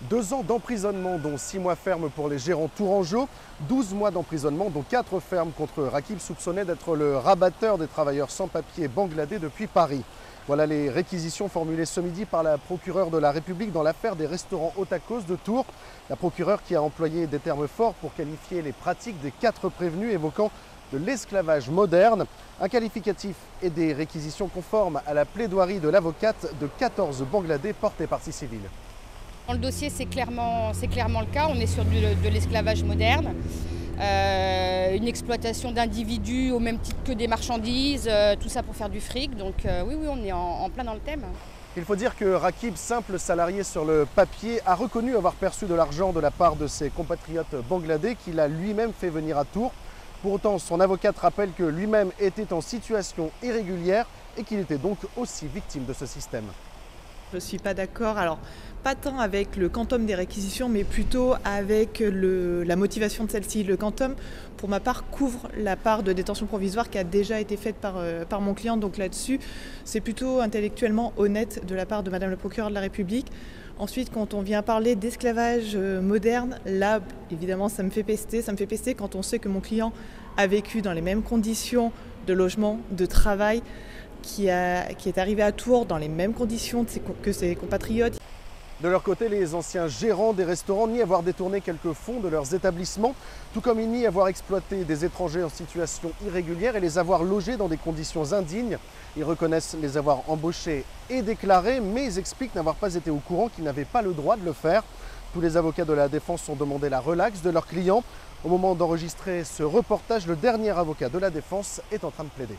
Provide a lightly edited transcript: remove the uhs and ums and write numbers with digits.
2 ans d'emprisonnement, dont 6 mois ferme pour les gérants tourangeaux, 12 mois d'emprisonnement, dont 4 fermes contre Rakib, soupçonné d'être le rabatteur des travailleurs sans-papiers bangladais depuis Paris. Voilà les réquisitions formulées ce midi par la procureure de la République dans l'affaire des restaurants Otakos de Tours. La procureure qui a employé des termes forts pour qualifier les pratiques des 4 prévenus, évoquant de l'esclavage moderne, un qualificatif et des réquisitions conformes à la plaidoirie de l'avocate de 14 Bangladais portés partie civile. Dans le dossier, c'est clairement le cas. On est sur de l'esclavage moderne, une exploitation d'individus au même titre que des marchandises, tout ça pour faire du fric. Donc oui, on est en plein dans le thème. Il faut dire que Rakib, simple salarié sur le papier, a reconnu avoir perçu de l'argent de la part de ses compatriotes bangladais qu'il a lui-même fait venir à Tours. Pour autant, son avocate rappelle que lui-même était en situation irrégulière et qu'il était donc aussi victime de ce système. Je ne suis pas d'accord, alors pas tant avec le quantum des réquisitions, mais plutôt avec la motivation de celle-ci. Le quantum, pour ma part, couvre la part de détention provisoire qui a déjà été faite par mon client. Donc là-dessus, c'est plutôt intellectuellement honnête de la part de Madame la procureure de la République. Ensuite, quand on vient parler d'esclavage moderne, là, évidemment, ça me fait pester. Ça me fait pester quand on sait que mon client a vécu dans les mêmes conditions de logement, de travail, qui est arrivé à Tours dans les mêmes conditions que ses compatriotes. De leur côté, les anciens gérants des restaurants nient avoir détourné quelques fonds de leurs établissements, tout comme ils nient avoir exploité des étrangers en situation irrégulière et les avoir logés dans des conditions indignes. Ils reconnaissent les avoir embauchés et déclarés, mais ils expliquent n'avoir pas été au courant qu'ils n'avaient pas le droit de le faire. Tous les avocats de la défense ont demandé la relaxe de leurs clients. Au moment d'enregistrer ce reportage, le dernier avocat de la défense est en train de plaider.